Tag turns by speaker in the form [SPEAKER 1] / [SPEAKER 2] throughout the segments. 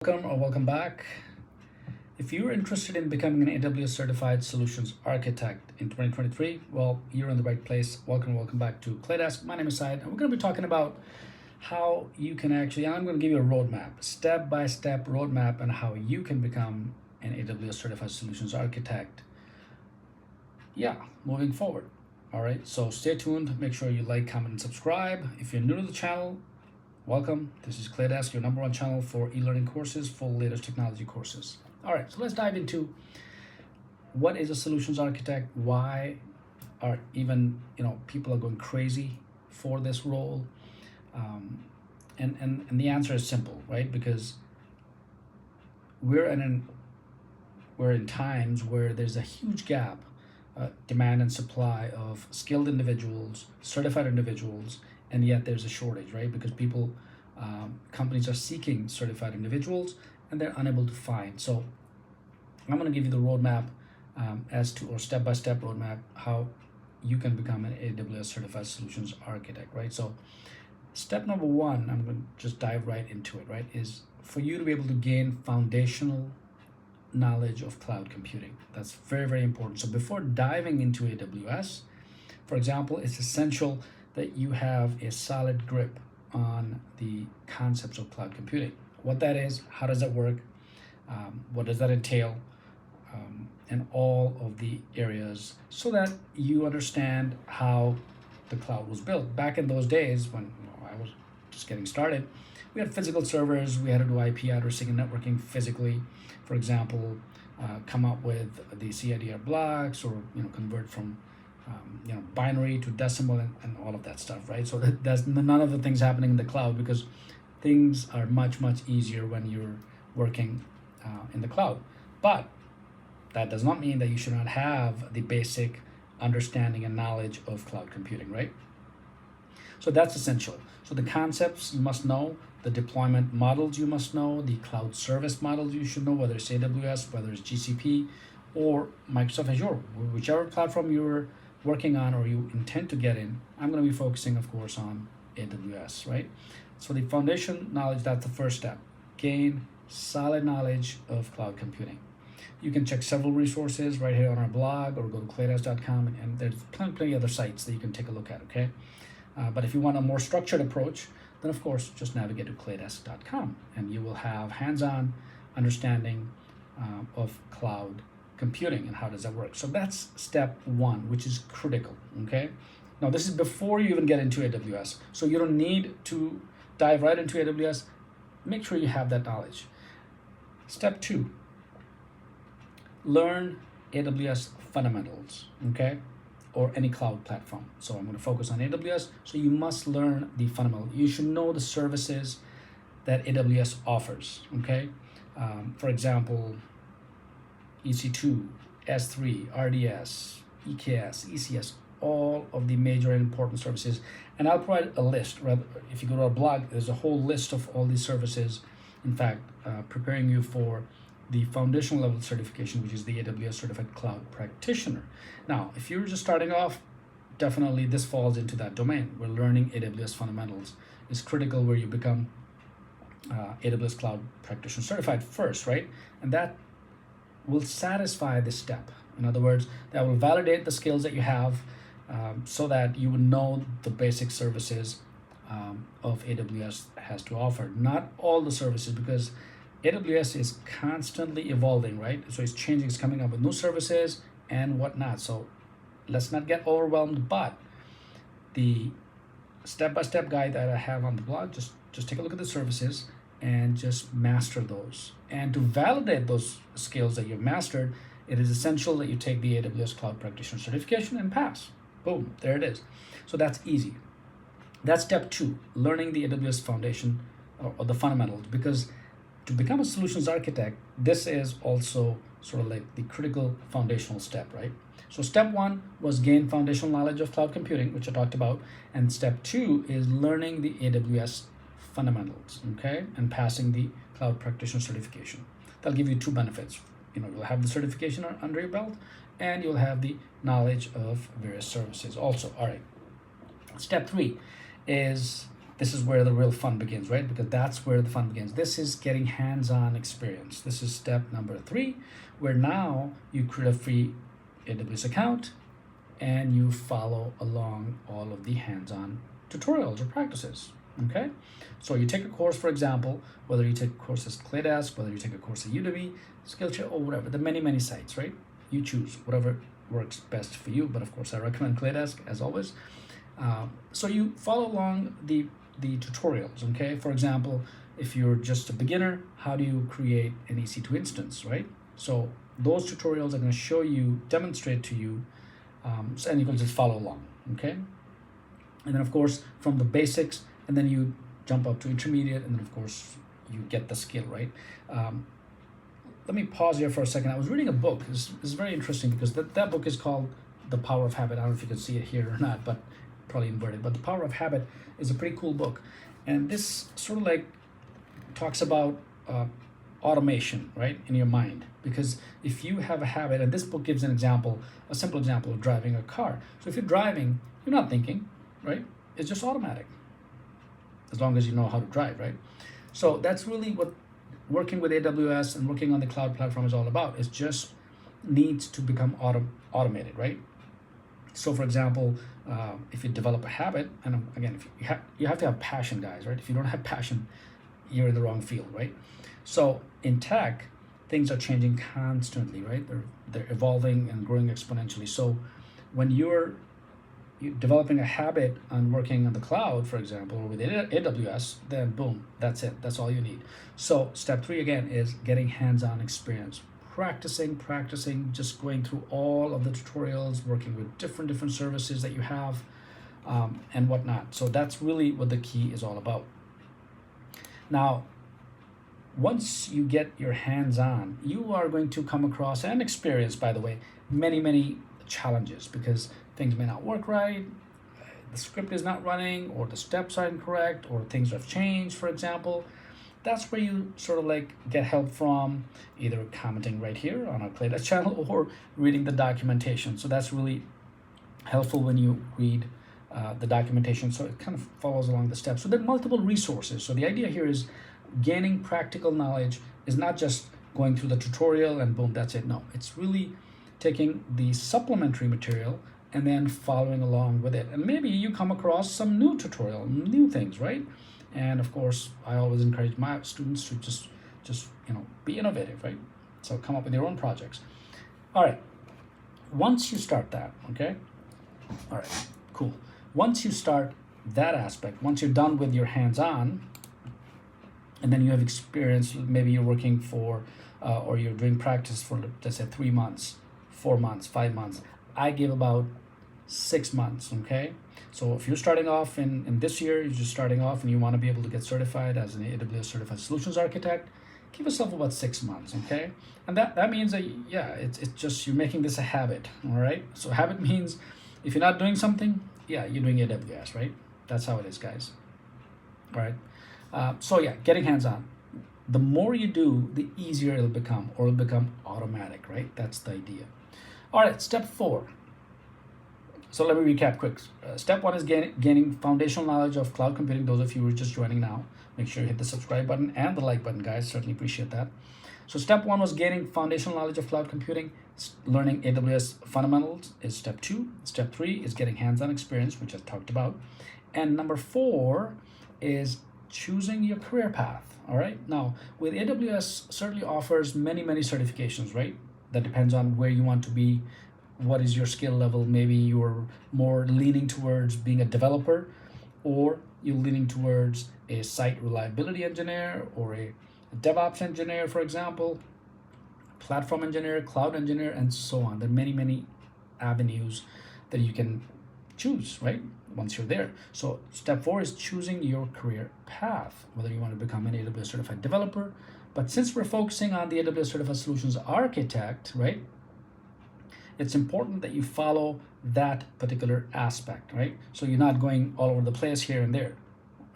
[SPEAKER 1] welcome or welcome back. If you're interested in becoming an AWS Certified Solutions Architect in 2023, well, you're in the right place. Welcome back to ClayDesk. My name is Syed, and we're going to be talking about how you can actually, and I'm going to give you a roadmap, step-by-step roadmap on how you can become an AWS Certified Solutions Architect. Moving forward. All right, so stay tuned. Make sure you like, comment, and subscribe. If you're new to the channel, welcome. This is ClayDesk, your #1 channel for e-learning courses, full latest technology courses. All right, so let's dive into what is a solutions architect, why are even people are going crazy for this role, and the answer is simple, right? Because we're in times where there's a huge gap, demand and supply of skilled individuals, certified individuals, and yet there's a shortage, right? Because companies are seeking certified individuals and they're unable to find. So I'm going to give you the roadmap or step-by-step roadmap how you can become an AWS Certified Solutions Architect, right? So step number 1, I'm going to just dive right into it, right, is for you to be able to gain foundational knowledge of cloud computing. That's very, very important. So before diving into AWS, for example, it's essential that you have a solid grip on the concepts of cloud computing. What that is, how does that work, what does that entail, and all of the areas, so that you understand how the cloud was built. Back in those days when I was just getting started, we had physical servers, we had to do IP addressing and networking physically. For example, come up with the CIDR blocks, or convert from binary to decimal, and all of that stuff, right? So there's none of the things happening in the cloud, because things are much easier when you're working in the cloud. But that does not mean that you should not have the basic understanding and knowledge of cloud computing, right? So that's essential. So the concepts you must know, the deployment models you must know, the cloud service models you should know, whether it's AWS, whether it's GCP, or Microsoft Azure, whichever platform you're working on or you intend to get in. I'm going to be focusing, of course, on AWS, right? So the foundation knowledge, that's the first step. Gain solid knowledge of cloud computing. You can check several resources right here on our blog, or go to claydesk.com, and there's plenty other sites that you can take a look at, okay? But if you want a more structured approach, then of course just navigate to claydesk.com, and you will have hands-on understanding of cloud computing and how does that work. So that's step 1, which is critical, okay? Now this is before you even get into AWS, so you don't need to dive right into AWS. Make sure you have that knowledge. Step 2, learn AWS fundamentals, okay? Or any cloud platform. So I'm going to focus on AWS. So you must learn the fundamentals. You should know the services that AWS offers, okay? For example, EC2, S3, RDS, EKS, ECS, all of the major and important services. And I'll provide a list. If you go to our blog, there's a whole list of all these services. In fact, preparing you for the foundational level certification, which is the AWS Certified Cloud Practitioner. Now, if you're just starting off, definitely this falls into that domain where learning AWS fundamentals is critical, where you become AWS Cloud Practitioner certified first, right? And that will satisfy this step. In other words, that will validate the skills that you have, so that you would know the basic services of AWS has to offer. Not all the services, because AWS is constantly evolving, right? So it's changing, it's coming up with new services and whatnot. So let's not get overwhelmed, but the step-by-step guide that I have on the blog, just take a look at the services and just master those. And to validate those skills that you've mastered, it is essential that you take the AWS Cloud Practitioner certification and pass. Boom, there it is. So that's easy. That's step 2, learning the AWS foundation or the fundamentals, because to become a solutions architect, this is also sort of like the critical foundational step, right? So step 1 was gain foundational knowledge of cloud computing, which I talked about. And step 2 is learning the AWS fundamentals, okay? And passing the cloud practitioner certification. That'll give you 2 benefits. You'll have the certification under your belt, and you'll have the knowledge of various services also. All right. Step 3 is this is where the real fun begins, right? Because that's where the fun begins. This is getting hands-on experience. This is step number 3, where now you create a free AWS account and you follow along all of the hands-on tutorials or practices, okay? So you take a course, for example, whether you take a course at ClayDesk, whether you take a course at Udemy, Skillshare, or whatever, the many sites, right? You choose whatever works best for you, but of course I recommend ClayDesk as always. So you follow along the tutorials, okay? For example, if you're just a beginner, how do you create an EC2 instance, right? So those tutorials are going to show you, demonstrate to you, and you can just follow along, okay? And then of course from the basics, and then you jump up to intermediate, and then of course you get the skill, right? Let me pause here for a second. I was reading a book. This is very interesting because that book is called The Power of Habit. I don't know if you can see it here or not, but probably inverted. But The Power of Habit is a pretty cool book. And this sort of like talks about automation, right, in your mind. Because if you have a habit, and this book gives an example, a simple example of driving a car. So if you're driving, you're not thinking, right? It's just automatic, as long as you know how to drive, right? So that's really what working with AWS and working on the cloud platform is all about. It just needs to become automated, right? So for example, if you develop a habit, and again, if you have to have passion, guys, right? If you don't have passion, you're in the wrong field, right? So in tech, things are changing constantly, right? They're evolving and growing exponentially. So when you're developing a habit on working on the cloud, for example, or with AWS, then boom, that's it. That's all you need. So step 3 again is getting hands-on experience, practicing, just going through all of the tutorials, working with different services that you have, and whatnot. So that's really what the key is all about. Now, once you get your hands on, you are going to come across and experience, by the way, many challenges, because things may not work right, the script is not running, or the steps are incorrect, or things have changed, for example. That's where you sort of like get help from either commenting right here on our ClayDesk channel or reading the documentation. So that's really helpful when you read the documentation. So it kind of follows along the steps. So there are multiple resources. So the idea here is gaining practical knowledge is not just going through the tutorial and boom, that's it. No, it's really taking the supplementary material and then following along with it. And maybe you come across some new tutorial, new things, right? And of course, I always encourage my students to just be innovative, right? So come up with your own projects. All right, once you start that, okay? All right, cool. Once you start that aspect, once you're done with your hands-on, and then you have experience, maybe you're working for, or you're doing practice for, let's say, 3 months, 4 months, 5 months. I give about 6 months, okay? So if you're starting off in this year, you're just starting off and you want to be able to get certified as an AWS Certified Solutions Architect, give yourself about 6 months, okay? And that means that, yeah, it's just you're making this a habit, all right? So habit means if you're not doing something, yeah, you're doing AWS, right? That's how it is, guys, all right? So yeah, getting hands-on. The more you do, the easier it'll become, or it'll become automatic, right? That's the idea. All right, step 4. So let me recap quick. Step 1 is gaining foundational knowledge of cloud computing. Those of you who are just joining now, make sure you hit the subscribe button and the like button, guys. Certainly appreciate that. So step 1 was gaining foundational knowledge of cloud computing. Learning AWS fundamentals is step 2. Step 3 is getting hands-on experience, which I talked about. And number 4 is choosing your career path. All right. Now, with AWS, certainly offers many certifications, right? That depends on where you want to be. What is your skill level? Maybe you're more leaning towards being a developer, or you're leaning towards a site reliability engineer, or a DEVOPS engineer, for example, platform engineer, cloud engineer, and so on. There are many avenues that you can choose, right? Once you're there. So step 4 is choosing your career path, whether you want to become an AWS certified developer. But since we're focusing on the AWS Certified Solutions Architect, right, it's important that you follow that particular aspect, right? So you're not going all over the place here and there,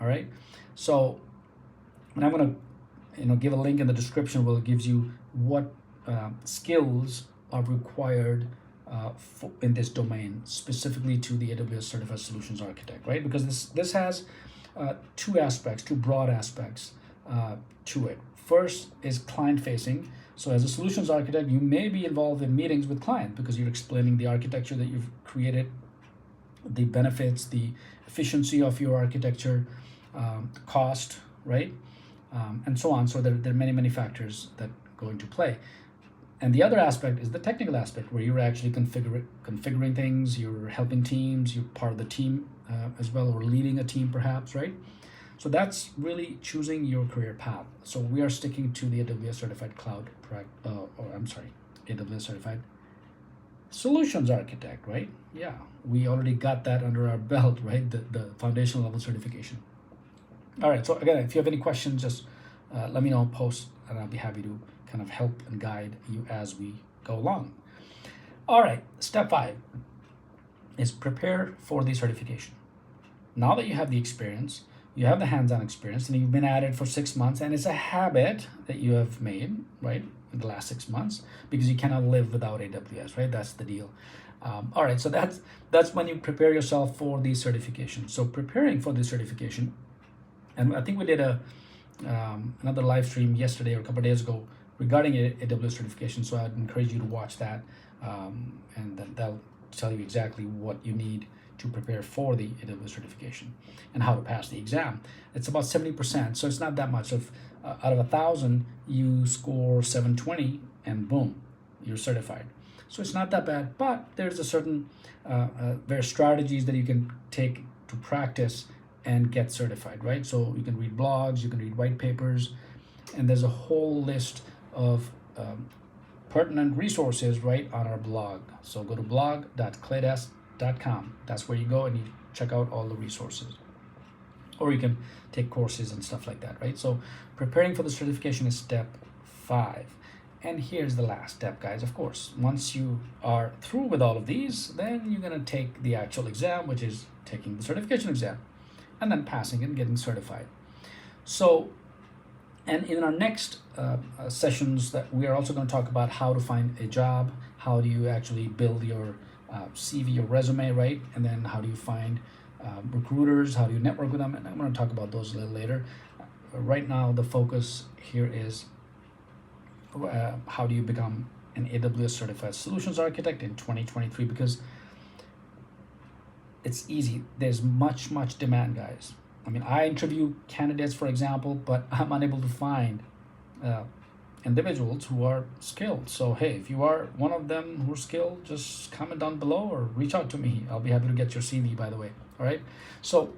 [SPEAKER 1] all right? So, and I'm going to give a link in the description where it gives you what skills are required in this domain, specifically to the AWS Certified Solutions Architect, right? Because this has two broad aspects to it. First is client facing. So as a solutions architect, you may be involved in meetings with clients because you're explaining the architecture that you've created, the benefits, the efficiency of your architecture, cost, right? And so on. So there are many factors that go into play. And the other aspect is the technical aspect, where you're actually configuring things, you're helping teams, you're part of the team as well, or leading a team perhaps, right? So that's really choosing your career path. So we are sticking to the AWS Certified AWS Certified Solutions Architect, right? Yeah, we already got that under our belt, right? The foundational level certification. All right, so again, if you have any questions, just let me know, post, and I'll be happy to kind of help and guide you as we go along. All right, step 5 is prepare for the certification. Now that you have the experience, you have the hands-on experience, and you've been at it for 6 months, and it's a habit that you have made, right, in the last 6 months, because you cannot live without AWS, right? That's the deal. All right, so that's when you prepare yourself for the certification. So preparing for the certification, and I think we did another live stream yesterday or a couple of days ago regarding AWS certification, so I'd encourage you to watch that, and that'll tell you exactly what you need to prepare for the AWS certification and how to pass the exam. It's about 70%, so it's not that much. If out of 1,000 you score 720, and boom, you're certified. So it's not that bad, but there's a certain there are strategies that you can take to practice and get certified, right? So you can read blogs, you can read white papers, and there's a whole list of pertinent resources right on our blog. So go to blog.claydesk.com. That's where you go and you check out all the resources. Or you can take courses and stuff like that, right? So preparing for the certification is step 5. And here's the last step, guys. Of course, once you are through with all of these, then you're going to take the actual exam, which is taking the certification exam, and then passing and getting certified. So, and in our next sessions, that we are also going to talk about how to find a job, how do you actually build your CV, your resume, right? And then how do you find recruiters, how do you network with them? And I'm going to talk about those a little later. Right now, the focus here is how do you become an AWS Certified Solutions Architect in 2023, because it's easy. There's much demand, guys. I mean, I interview candidates, for example, but I'm unable to find individuals who are skilled. So hey, if you are one of them who are skilled, just comment down below or reach out to me. I'll be happy to get your CV, by the way. All right. So,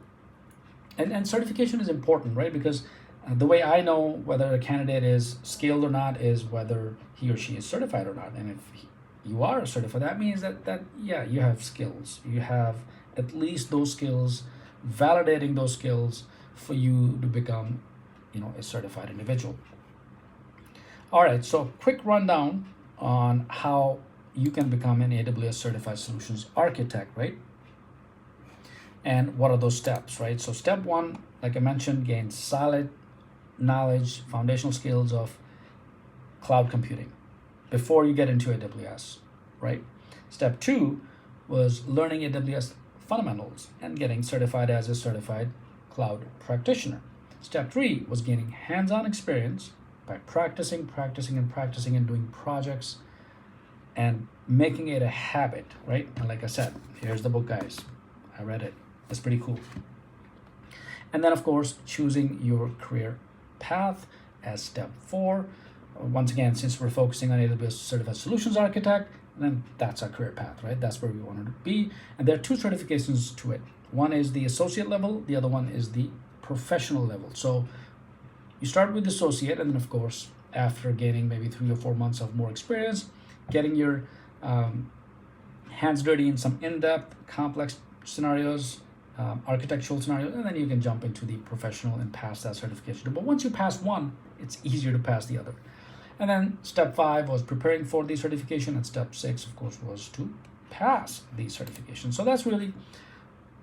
[SPEAKER 1] and certification is important, right? Because the way I know whether a candidate is skilled or not is whether he or she is certified or not. And if you are certified, that means that yeah, you have skills. You have at least those skills, validating those skills for you to become, a certified individual. All right, so quick rundown on how you can become an AWS Certified Solutions Architect, right? And what are those steps, right? So step 1, like I mentioned, gain solid knowledge, foundational skills of cloud computing before you get into AWS, right? Step 2 was learning AWS fundamentals and getting certified as a certified cloud practitioner. Step 3 was gaining hands-on experience by practicing and doing projects and making it a habit, right? And like I said, here's the book, guys. I read it. It's pretty cool. And then, of course, choosing your career path as step 4. Once again, since we're focusing on AWS Certified Solutions Architect, then that's our career path, right? That's where we want to be. And there are 2 certifications to it. One is the associate level. The other one is the professional level. So you start with associate, and then, of course, after gaining maybe 3 or 4 months of more experience, getting your hands dirty in some in-depth, complex scenarios, architectural scenarios, and then you can jump into the professional and pass that certification. But once you pass one, it's easier to pass the other. And then step 5 was preparing for the certification, and step 6, of course, was to pass the certification. So that's really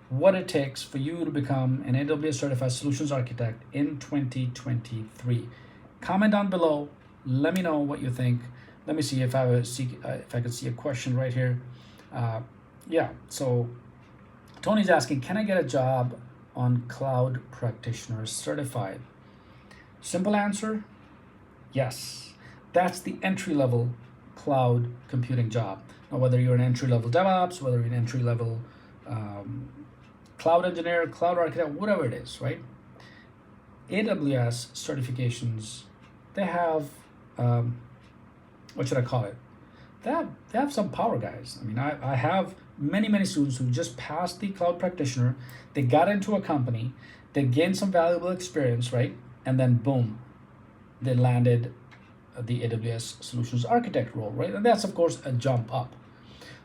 [SPEAKER 1] what it takes for you to become an AWS Certified Solutions Architect in 2023. Comment down below. Let me know what you think. Let me see if I could see a question right here. Yeah, so Tony's asking, can I get a job on Cloud Practitioner Certified? Simple answer, yes. That's the entry-level cloud computing job. Now, whether you're an entry-level DevOps, whether you're an entry-level cloud engineer, cloud architect, whatever it is, right? AWS certifications, they have, what should I call it? They have some power, guys. I mean, I have many students who just passed the cloud practitioner, they got into a company, they gained some valuable experience, right? And then boom, they landed the AWS Solutions Architect role, right? And that's, of course, a jump up.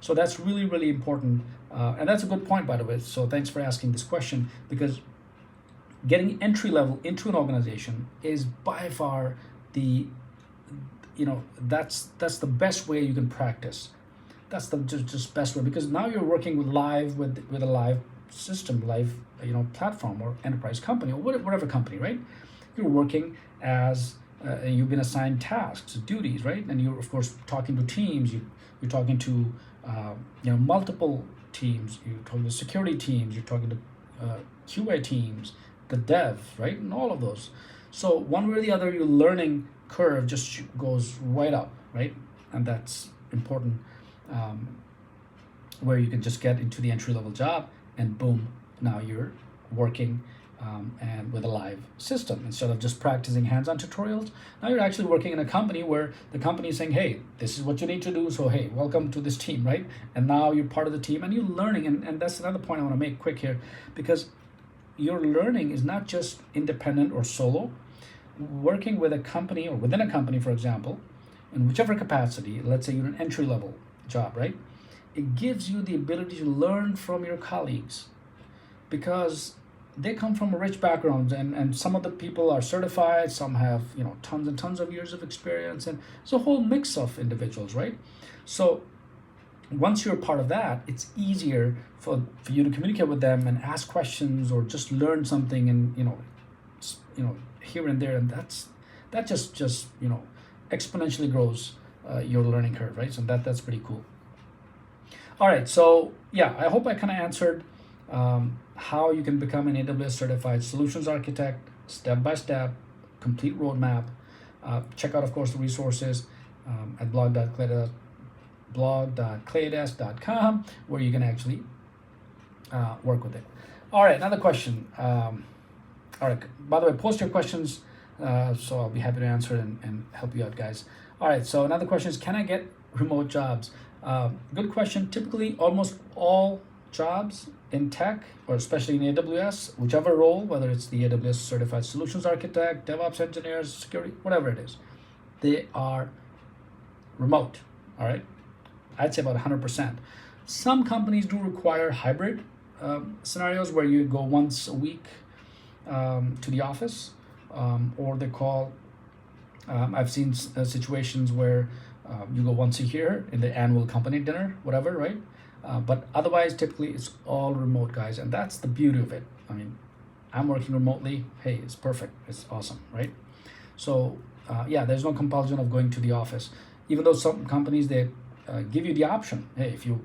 [SPEAKER 1] So that's really important. And that's a good point, by the way. So thanks for asking this question, because getting entry level into an organization is by far the, that's the best way you can practice. That's the just best way, because now you're working with a live system, live platform or enterprise company or whatever company, right? You're working as you've been assigned tasks, duties, right? And you're of course talking to teams. You're talking to multiple teams. You're talking to security teams. You're talking to QA teams, the dev, right, and all of those. So one way or the other, your learning curve just goes right up, right? And that's important. Where you can just get into the entry-level job and boom, now you're working and with a live system. Instead of just practicing hands-on tutorials, now you're actually working in a company where the company is saying, hey, this is what you need to do, so hey, welcome to this team, right? And now you're part of the team and you're learning, and that's another point I want to make quick here, because your learning is not just independent or solo. Working with a company or within a company, for example, in whichever capacity, let's say you're an entry-level job, right? It gives you the ability to learn from your colleagues, because they come from a rich background, and some of the people are certified, some have tons and tons of years of experience, and it's a whole mix of individuals, right? So once you're part of that, it's easier for you to communicate with them and ask questions or just learn something, and here and there, and that just exponentially grows your learning curve, right? So that's pretty cool. All right, so yeah, I hope I kind of answered how you can become an AWS certified solutions architect, step by step, complete roadmap. Check out, of course, the resources at blog.claydesk.com, where you can actually work with it. All right, another question. All right, by the way, post your questions, so I'll be happy to answer and help you out, guys. All right, so another question is, can I get remote jobs? Good question. Typically, almost all jobs in tech, or especially in AWS, whichever role, whether it's the AWS Certified Solutions Architect, DevOps engineers, security, whatever it is, they are remote, all right? I'd say about 100%. Some companies do require hybrid scenarios where you go once a week to the office, or they call, I've seen situations where you go once a year in the annual company dinner, whatever, right? But otherwise, typically, it's all remote, guys, and that's the beauty of it. I mean, I'm working remotely. Hey, it's perfect. It's awesome, right? So, yeah, there's no compulsion of going to the office, even though some companies, they give you the option. Hey, if you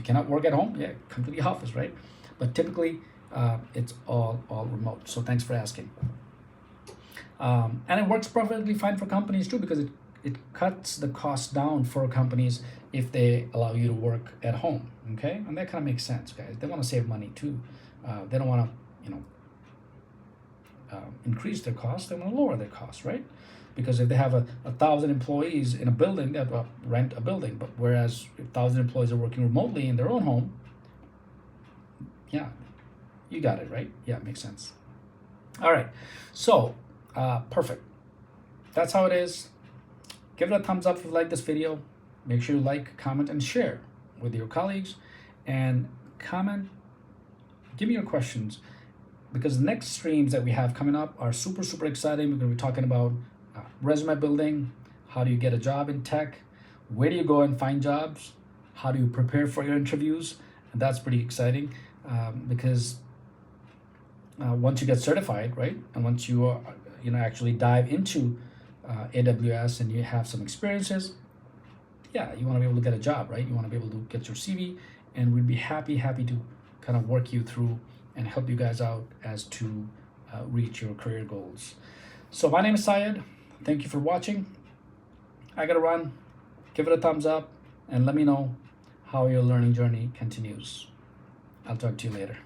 [SPEAKER 1] cannot work at home, yeah, come to the office, right? But typically, it's all remote. So thanks for asking. And it works perfectly fine for companies too, because it cuts the cost down for companies if they allow you to work at home, okay? And that kind of makes sense, guys. They want to save money too. They don't want to, increase their costs. They want to lower their costs, right? Because if they have 1,000 employees in a building, they have to rent a building. But whereas if 1,000 employees are working remotely in their own home, yeah, you got it, right? Yeah, it makes sense. All right, so perfect. That's how it is. Give it a thumbs up if you like this video. Make sure you like, comment, and share with your colleagues. And comment, give me your questions, because the next streams that we have coming up are super exciting. We're going to be talking about resume building. How do you get a job in tech? Where do you go and find jobs? How do you prepare for your interviews? And that's pretty exciting, because once you get certified, right, and once you actually dive into AWS and you have some experiences, yeah, you want to be able to get a job, right? You want to be able to get your CV, and we'd be happy to kind of work you through and help you guys out as to reach your career goals. So my name is Syed. Thank you for watching. I gotta run. Give it a thumbs up and let me know how your learning journey continues. I'll talk to you later.